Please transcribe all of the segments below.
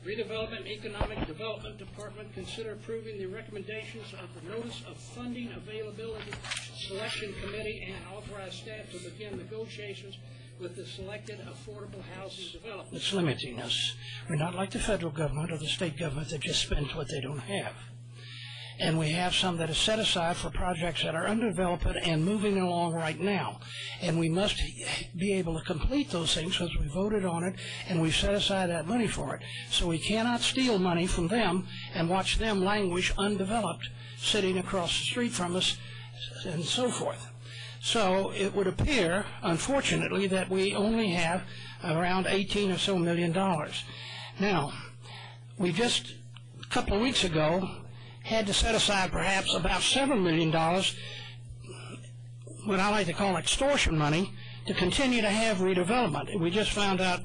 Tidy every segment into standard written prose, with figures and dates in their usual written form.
Redevelopment and Economic Development Department consider approving the recommendations of the Notice of Funding Availability Selection Committee and authorize staff to begin negotiations with the selected affordable housing development. It's limiting us. We're not like the federal government or the state government that just spends what they don't have. And we have some that are set aside for projects that are undeveloped and moving along right now. And we must be able to complete those things because we voted on it and we've set aside that money for it. So we cannot steal money from them and watch them languish undeveloped sitting across the street from us and so forth. So it would appear, unfortunately, that we only have around $18 or so million. Now, we just a couple of weeks ago had to set aside perhaps about $7 million, what I like to call extortion money, to continue to have redevelopment. We just found out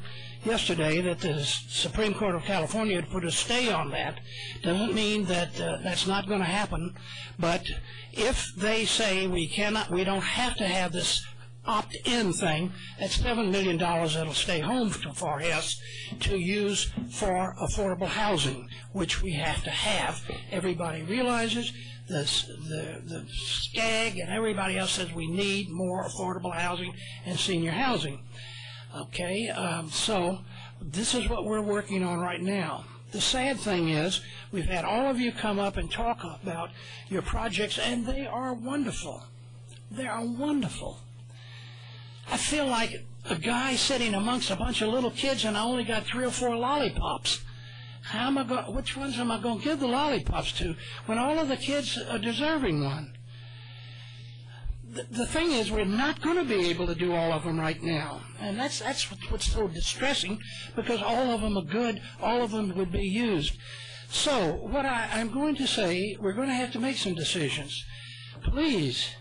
yesterday that the Supreme Court of California had put a stay on that. Doesn't mean that that's not going to happen, but if they say we don't have to have this opt-in thing, that's $7 million that'll stay home for us to use for affordable housing, which we have to have. Everybody realizes the SCAG and everybody else says we need more affordable housing and senior housing. Okay, so this is what we're working on right now. The sad thing is we've had all of you come up and talk about your projects, and they are wonderful. They are wonderful. I feel like a guy sitting amongst a bunch of little kids and I only got 3 or 4 lollipops. Which ones am I going to give the lollipops to when all of the kids are deserving one? The thing is, we're not going to be able to do all of them right now. And that's what's so distressing, because all of them are good, all of them would be used. So what I'm going to say, we're going to have to make some decisions. Please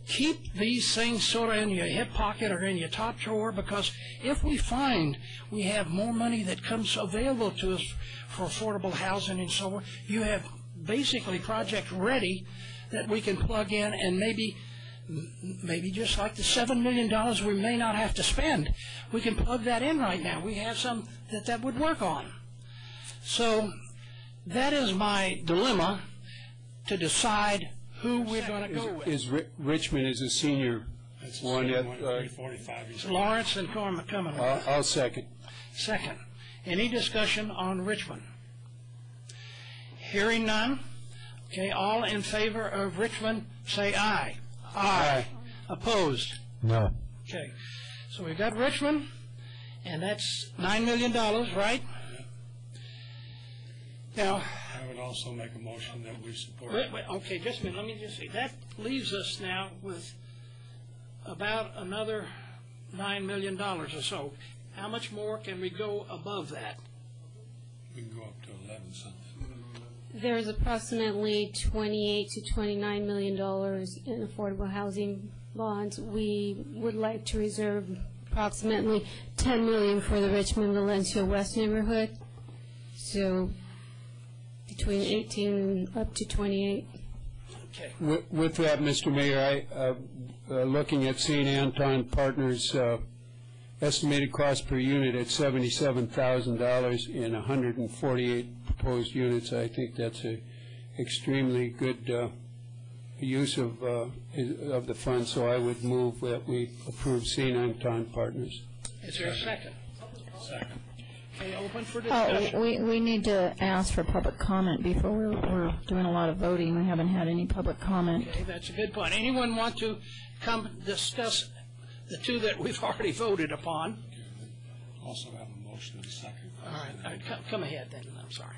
keep these things sort of in your hip pocket or in your top drawer, because if we find we have more money that comes available to us for affordable housing and so on, you have basically projects ready that we can plug in, and maybe just like the $7 million we may not have to spend, we can plug that in right now. We have some that would work on. So that is my dilemma, to decide who we're going to go with. Richmond is a senior one at 45. Lawrence and Cormac coming. I'll second. Second. Any discussion on Richmond? Hearing none. Okay, all in favor of Richmond, say aye. Aye. Opposed? No. Okay, so we've got Richmond, and that's $9 million, right? Now, I would also make a motion that we support. Okay, just a minute. Let me just say that leaves us now with about another $9 million or so. How much more can we go above that? We can go up to 11 something. There's approximately $28 to $29 million in affordable housing bonds. We would like to reserve approximately $10 million for the Richmond Valencia West neighborhood. So between 18 and up to 28. Okay. With that, Mr. Mayor, looking at St. Anton Partners' estimated cost per unit at $77,000 in 148 proposed units, I think that's a extremely good use of the funds. So I would move that we approve St. Anton Partners. Is there a second? Second. Okay, open for discussion. We need to ask for public comment before we're doing a lot of voting. We haven't had any public comment. Okay, that's a good point. Anyone want to come discuss the two that we've already voted upon? Also have a motion and a second. All right, come ahead then. I'm sorry.